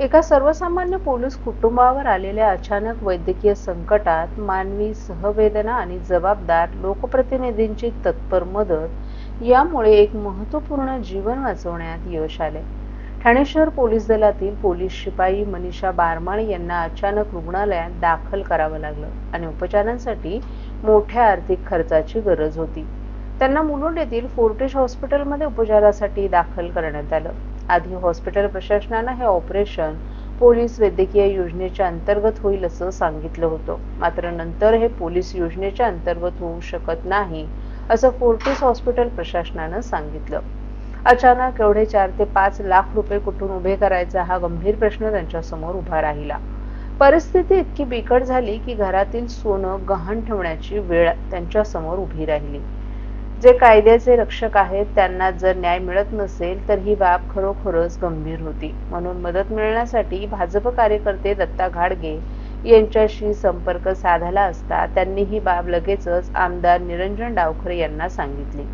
एका सर्वसामान्य पोलीस कुटुंबावर आलेल्या अचानक वैद्यकीय संकटात मानवी सहवेदना आणि जबाबदार लोकप्रतिनिधींची तत्पर मदत यामुळे एक महत्त्वपूर्ण जीवन वाचवण्यात यश आले. ठाणे शहर पोलीस दलातील पोलीस शिपाई मनीषा बारमाळे यांना अचानक रुग्णालयात दाखल करावं लागलं आणि उपचारांसाठी मोठ्या आर्थिक खर्चाची गरज होती. त्यांना मुलुंड येथील फोर्टिस हॉस्पिटलमध्ये उपचारासाठी दाखल करण्यात आलं. आधी हॉस्पिटल प्रशासनानं हे ऑपरेशन पोलीस वैद्यकीय योजनेच्या अंतर्गत होईल असं सांगितलं होतं. मात्र नंतर हे पोलीस योजनेच्या अंतर्गत होऊ शकत नाही असं फोर्टिस हॉस्पिटल प्रशासनानं सांगितलं. अचानक एवढे 4 ते 5 लाख रुपये कुठून उभे करायचा हा गंभीर प्रश्न त्यांच्यासमोर उभा राहिला. परिस्थिती इतकी बिकट झाली की घरातील सोनं गहाण ठेवण्याची वेळ त्यांच्यासमोर उभी राहिली. जे कायद्याचे रक्षक आहेत त्यांना जर न्याय मिळत नसेल तर ही बाब खरोखरच गंभीर होती. म्हणून मदत मिळण्यासाठी भाजप कार्यकर्ते दत्ता घाडगे यांच्याशी संपर्क साधला असता त्यांनी ही बाब लगेचच आमदार निरंजन डावखरे यांना सांगितली.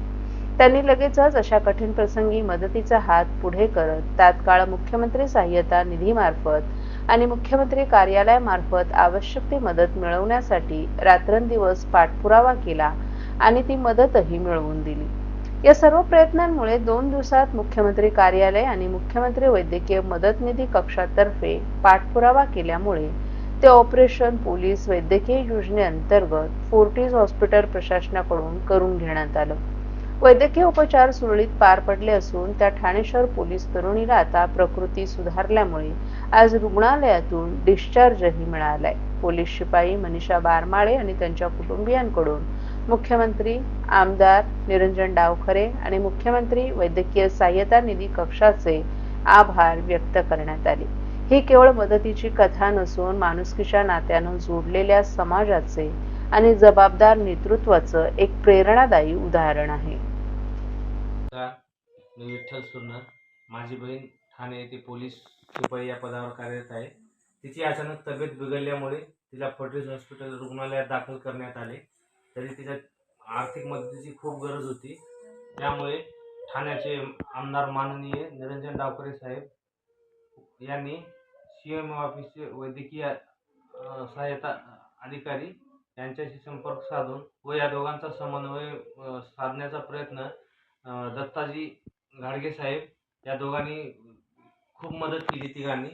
त्यांनी लगेचच अशा कठीण प्रसंगी मदतीचा हात पुढे करत तात्काळ मुख्यमंत्री सहाय्यता निधीमार्फत आणि मुख्यमंत्री कार्यालयामार्फत आवश्यक ती मदत मिळवण्यासाठी रात्रंदिवस पाठपुरावा केला आणि ती मदतही मिळवून दिली. या सर्व प्रयत्नांमुळे 2 दिवसात मुख्यमंत्री कार्यालय आणि मुख्यमंत्री वैद्यकीय मदत निधी कक्षातर्फे पाठपुरावा केल्यामुळे ते ऑपरेशन पोलीस वैद्यकीय योजनेअंतर्गत फोर्टिस हॉस्पिटल प्रशासनाकडून करून घेण्यात आलं. वैद्यकीय उपचार सुरळीत पार पडले असून त्या ठाणे शहर पोलीस तरुणीला आता प्रकृती सुधारल्यामुळे आज रुग्णालयातून डिस्चार्जही मिळालाय. पोलीस शिपाई मनीषा बारमाळे आणि त्यांच्या कुटुंबियांकडून मुख्यमंत्री, आमदार निरंजन डावखरे आणि मुख्यमंत्री वैद्यकीय सहाय्यता निधी कक्षाचे आभार व्यक्त करण्यात आले. ही केवळ मदतीची कथा नसून माणुसकीच्या नात्यानं जोडलेल्या समाजाचे आणि जबाबदार नेतृत्वाचं एक प्रेरणादायी उदाहरण आहे. मी विठ्ठल सुरनर, माझी बहीण ठाणे येथे पोलीस शिपाई या पदावर कार्यरत आहे. तिची अचानक तब्येत बिघडल्यामुळे तिला फोर्टिस हॉस्पिटल रुग्णालयात दाखल करण्यात आले. तरी तिच्या आर्थिक मदतीची खूप गरज होती. त्यामुळे ठाण्याचे आमदार माननीय निरंजन डावखरे साहेब यांनी CM ऑफिसचे वैद्यकीय सहाय्यता अधिकारी यांच्याशी संपर्क साधून व या दोघांचा समन्वय साधण्याचा प्रयत्न दत्ताजी घाडगे साहेब या दोघांनी खूप मदत केली तिघांनी.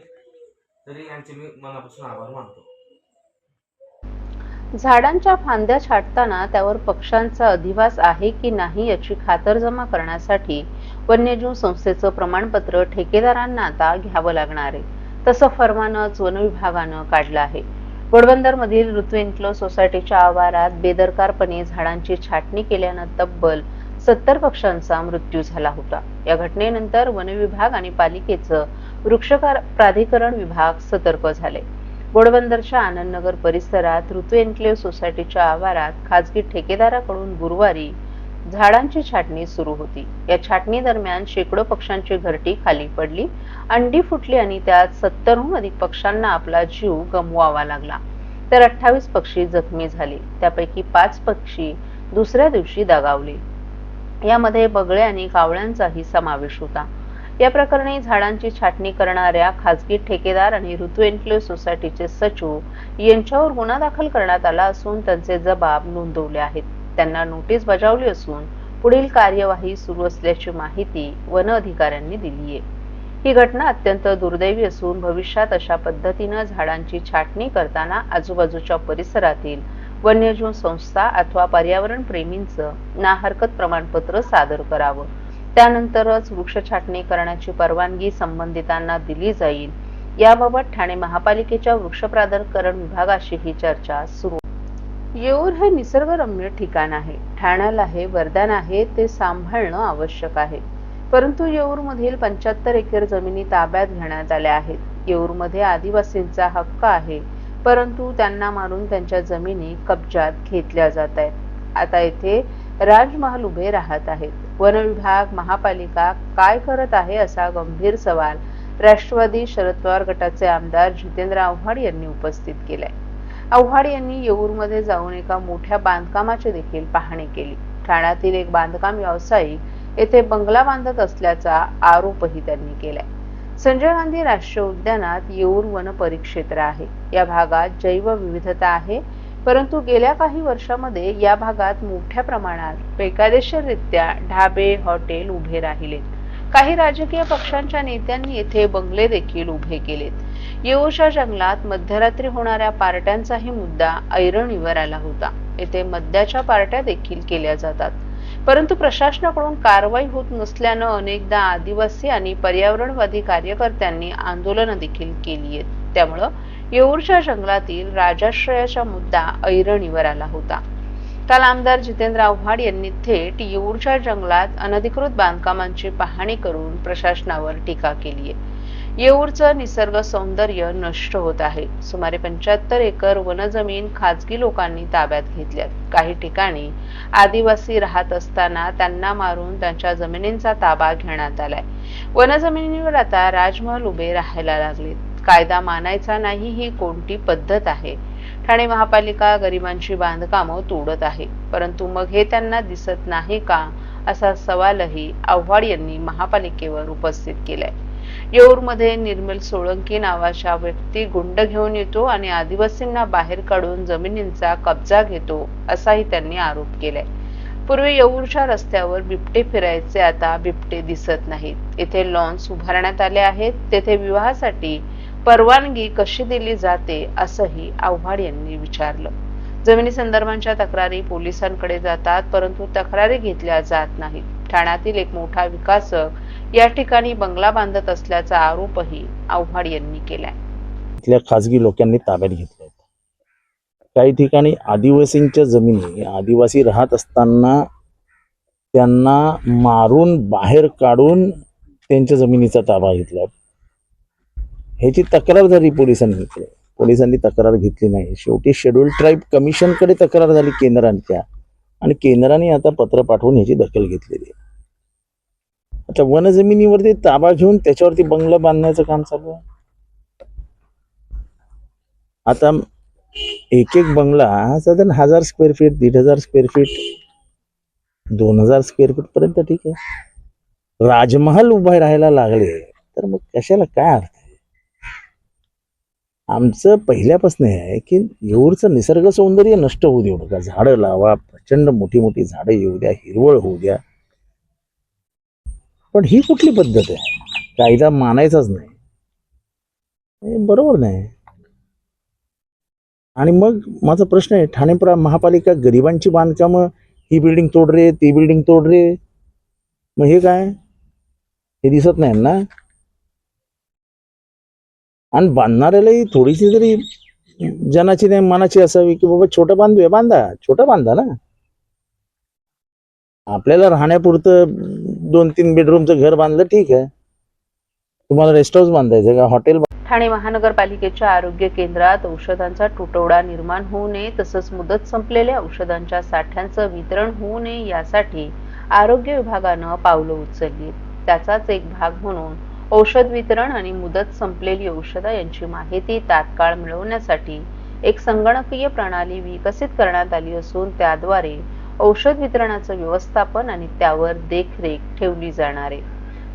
तरी यांचे मी मनापासून आभार मानतो. झाडांच्या फांद्या छाटताना त्यावर पक्ष्यांचा अधिवास आहे की नाही याची खातरजमा करण्यासाठी वन्यजीव संस्थेचं प्रमाणपत्र ठेकेदारांना आता घ्यावं लागणार आहे. तसं फरमानच वन विभागानं काढलं आहे. घोडबंदर मधील ऋतू एन्क्लोज सोसायटीच्या आवारात बेदरकारपणे झाडांची छाटणी केल्यानं तब्बल 70 पक्ष्यांचा मृत्यू झाला होता. या घटनेनंतर वन विभाग आणि पालिकेचं वृक्ष प्राधिकरण विभाग सतर्क झाले. घोडबंदरच्या आनंदनगर परिसरात ऋतू एन्क्लेव्ह सोसायटीच्या आवारात खासगी ठेकेदाराकडून गुरुवारी झाडांची छाटणी सुरू होती. या छाटणी दरम्यान शेकडो पक्ष्यांची घरटी खाली पडली, अंडी फुटली आणि त्यात 70हून अधिक पक्ष्यांना आपला जीव गमवावा लागला. तर 28 पक्षी जखमी झाले. त्यापैकी 5 पक्षी दुसऱ्या दिवशी दगावले. यामध्ये बगळे आणि कावळ्यांचाही समावेश होता. या प्रकरणी झाडांची छाटणी करणाऱ्या खासगी ठेकेदार आणि ऋतू एन्क्लेव्ह सोसायटीचे सचिव यांच्यावर गुन्हा दाखल करण्यात आला असून त्यांचे जबाब नोंदवले आहेत. त्यांना नोटीस बजावली असून पुढील कार्यवाही सुरू असल्याची माहिती वन अधिकाऱ्यांनी दिली आहे. ही घटना अत्यंत दुर्दैवी असून भविष्यात अशा पद्धतीनं झाडांची छाटणी करताना आजूबाजूच्या परिसरातील वन्यजीव संस्था अथवा पर्यावरण प्रेमींचं ना हरकत प्रमाणपत्र सादर करावं. त्यानंतरच वृक्ष छाटणी करण्याची परवानगी संबंधितांना दिली जाईल. याबाबत ठाणे महापालिकेच्या वृक्ष प्राधिकरण विभागाशी ही चर्चा सुरू. येऊर हे निसर्गरम्य ठिकाण आहे. ठाण्याला हे वरदान आहे, ते सांभाळणं आवश्यक आहे. परंतु येऊरमधील 75 एकर जमिनी ताब्यात घेण्यात आल्या आहेत. येऊरमध्ये आदिवासींचा हक्क आहे, परंतु त्यांना मारून त्यांच्या जमिनी कब्जात घेतल्या जात आहेत. आता येथे राजमहाल उभे राहत आहेत. वन विभाग, महापालिका काय करत आहे असा गंभीर सवाल राष्ट्रवादी शरद पवार गटाचे आमदार जितेंद्र आव्हाड यांनी उपस्थित केलाय. आव्हाड यांनी येऊरमध्ये जाऊन एका मोठ्या बांधकामाची देखील पाहणी केली. ठाण्यातील एक बांधकाम व्यावसायिक येथे बंगला बांधत असल्याचा आरोपही त्यांनी केलाय. संजय गांधी राष्ट्रीय उद्यानात येऊर वन परिक्षेत्र आहे. या भागात जैवविविधता आहे, परंतु गेल्या काही वर्षांमध्ये या भागात मोठ्या प्रमाणात बेकायदेशीररित्या ढाबे, हॉटेल उभे राहिलेत. काही राजकीय पक्षांच्या नेत्यांनी येथे बंगले देखील उभे केलेत. येऊरच्या जंगलात मध्यरात्री होणाऱ्या पार्ट्यांचाही मुद्दा ऐरणीवर आला होता. येथे मद्याच्या पार्ट्या देखील केल्या जातात, परंतु प्रशासनाकडून कारवाई होत नसल्यानं अनेकदा आदिवासी आणि पर्यावरणवादी कार्यकर्त्यांनी आंदोलनं देखील केली आहेत. त्यामुळं येऊरच्या जंगलातील राजाश्रयाचा मुद्दा ऐरणीवर आला होता. काल आमदार जितेंद्र आव्हाड यांनी थेट येऊरच्या जंगलात अनधिकृत बांधकामांची पाहणी करून प्रशासनावर टीका केली आहे. येऊरचं निसर्ग सौंदर्य नष्ट होत आहे. सुमारे 75 एकर वनजमीन खाजगी लोकांनी ताब्यात घेतल्यात. काही ठिकाणी आदिवासी राहत असताना त्यांना मारून त्यांच्या जमिनींचा ताबा घेण्यात आलाय. वनजमिनीवर आता राजमहल उभे राहायला लागलेत. कायदा मानायचा नाही ही कोणती पद्धत आहे? ठाणे महापालिका गरिबांची बांधकामं तोडत आहे, परंतु मग हे त्यांना दिसत नाही का, असा सवालही आव्हाड यांनी महापालिकेवर उपस्थित केलाय. येऊरमध्ये निर्मल सोळंकी नावाचा व्यक्ती गुंड घेऊन येतो आणि आदिवासींना बाहेर काढून जमिनींचा कब्जा घेतो, असाही त्यांनी आरोप केलाय. पूर्वी येऊरच्या रस्त्यावर बिबटे फिरायचे, आता बिबटे दिसत नाहीत. येथे लॉन्स उभारण्यात आले आहेत. तेथे विवाहासाठी परवानगी कशी दिली जाते, असंही आव्हाड यांनी विचारलं. जमिनी संदर्भांच्या तक्रारी पोलिसांकडे जातात, परंतु तक्रारी घेतल्या जात नाहीत. ठाण्यातील एक मोठा विकासक या ठिकाणी बंगला बांधत असल्याचा आरोपही आव्हाड यांनी केलाय. इथल्या खाजगी लोकांनी ताब्यात घेतल्या. काही ठिकाणी आदिवासींच्या जमिनी आदिवासी राहत असताना त्यांना मारून बाहेर काढून त्यांच्या जमिनीचा ताबा घेतला. ह्याची तक्रार झाली पोलिसांनी. पोलिसांनी तक्रार घेतली नाही. शेवटी शेड्यूल ट्राईब कमिशनकडे तक्रार झाली केंद्रांच्या, आणि केंद्राने आता पत्र पाठवून ह्याची दखल घेतलेली आहे. आता वनजमिनीवरती ताबा घेऊन त्याच्यावरती बंगला बांधण्याचं काम चालू आहे. आता एक एक बंगला साधारण 1000 square feet, 1500 square feet, 2000 square feet पर्यंत ठीक आहे. राजमहल उभे राहायला लागले तर मग कशाला काय अर्थ आहे? आमचं पहिल्यापासून आहे की येऊरचं निसर्ग सौंदर्य नष्ट होऊ देऊ नका. झाडं लावा, प्रचंड मोठी मोठी झाडं येऊ द्या, हिरवळ होऊ द्या. पण ही कुठली पद्धत आहे? कायदा मानायचाच नाही, बरोबर नाही. आणि मग माझा प्रश्न आहे, ठाणे महापालिका गरिबांची बांधकामं, ही बिल्डिंग तोड रे, ती बिल्डिंग तोड रे, मग हे काय? हे दिसत नाही ना? आणि बांधणाऱ्यालाही थोडीशी तरी जनाची नाही मनाची असावी की बाबा छोटं बांधूया, बांधा, छोटं बांधा ना. आपल्याला राहण्यापुरतं 2-3 बेडरूमचं घर बांधलं ठीक आहे, तुम्हाला रेस्ट हाऊस बांधायचं का, हॉटेल? ठाणे महानगरपालिकेच्या आरोग्य केंद्रात औषधांचा तुटवडा निर्माण होऊ नये, तसंच मुदत संपलेल्या औषधांच्या साठ्यांचं वितरण होऊ नये यासाठी आरोग्य विभागानं पावलं उचलली. त्याचाच एक भाग म्हणून औषध वितरण आणि मुदत संपलेली औषधं यांची माहिती तात्काळ मिळवण्यासाठी एक संगणकीय प्रणाली विकसित करण्यात आली असून त्याद्वारे औषध वितरणाचं व्यवस्थापन आणि त्यावर देखरेख ठेवली जाणार आहे.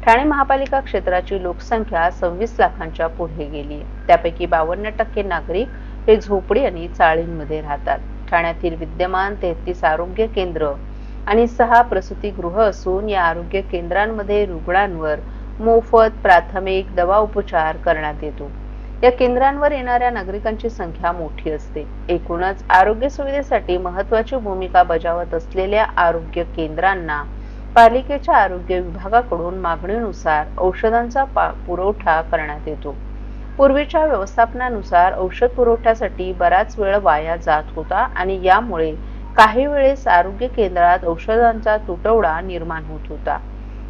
ठाणे महापालिका क्षेत्राची लोकसंख्या 26 लाखांच्या पुढे गेली. त्यापैकी 52% नागरिक हे झोपडी आणि चाळींमध्ये राहतात. ठाण्यातील विद्यमान 33 आरोग्य केंद्र आणि 6 प्रसूतीगृह असून या आरोग्य केंद्रांमध्ये रुग्णांवर मोफत प्राथमिक दवा उपचार करण्यात येतो. या केंद्रांवर येणाऱ्या नागरिकांची संख्या मोठी असते. एकूणच आरोग्य सुविधेसाठी महत्त्वाची भूमिका बजावत असलेल्या आरोग्य केंद्रांना पालिकेच्या आरोग्य विभागाकडून मागणीनुसार औषधांचा पुरवठा करण्यात येतो. पूर्वीच्या व्यवस्थापनानुसार औषध पुरवठ्यासाठी बराच वेळ वाया जात होता आणि यामुळे काही वेळेस आरोग्य केंद्रात औषधांचा तुटवडा निर्माण होत होता.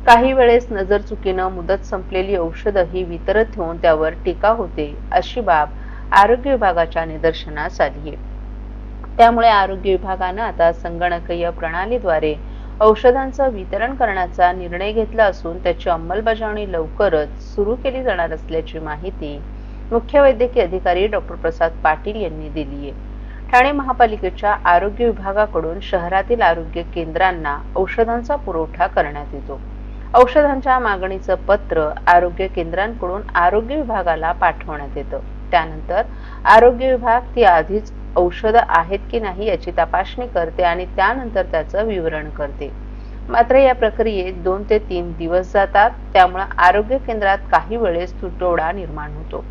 काही वेळेस नजर चुकीनं मुदत संपलेली औषधही वितरत होऊन त्यावर टीका होते, अशी बाब आरोग्य विभागाच्या निदर्शनास आली आहे. त्यामुळे आरोग्य विभागानं आता संगणकीय प्रणालीद्वारे औषधांचं वितरण करण्याचा निर्णय घेतला असून त्याची अंमलबजावणी लवकरच सुरू केली जाणार असल्याची माहिती मुख्य वैद्यकीय अधिकारी डॉ. प्रसाद पाटील यांनी दिली आहे. ठाणे महापालिकेच्या आरोग्य विभागाकडून शहरातील आरोग्य केंद्रांना औषधांचा पुरवठा करण्यात येतो. औषधांच्या मागणीचं पत्र आरोग्य केंद्रांकडून आरोग्य विभागाला पाठवण्यात येतं. त्यानंतर आरोग्य विभाग ती आधीच औषधं आहेत की नाही याची तपासणी करते आणि त्यानंतर त्याचं विवरण करते. मात्र या प्रक्रियेत 2 ते 3 दिवस जातात. त्यामुळे आरोग्य केंद्रात काही वेळेस तुटवडा निर्माण होतो.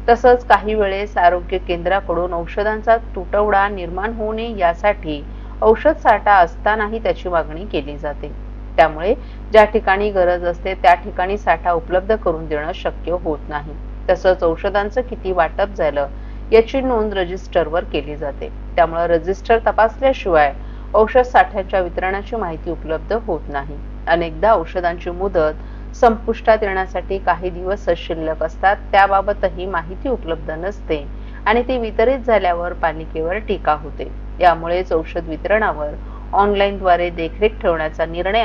तसंच काही वेळेस आरोग्य केंद्राकडून औषधांचा तुटवडा निर्माण होऊ नये यासाठी औषध साठा असतानाही त्याची मागणी केली जाते. त्यामुळे ज्या ठिकाणी गरज असते त्या ठिकाणी साठा उपलब्ध करून देणं शक्य होत नाही. तसंच औषधांचं किती वाटप झालं याची नोंद रजिस्टरवर केली जाते. त्यामुळे रजिस्टर तपासल्याशिवाय औषध साठ्याच्या वितरणाची माहिती उपलब्ध होत नाही. अनेकदा औषधांची मुदत संपुष्टात येण्यासाठी काही दिवसच शिल्लक असतात. त्याबाबतही माहिती उपलब्ध नसते आणि ती वितरित झाल्यावर पालिकेवर टीका होते. यामुळेच औषध वितरणावर ऑनलाईनद्वारे देखरेख ठेवण्याचा निर्णय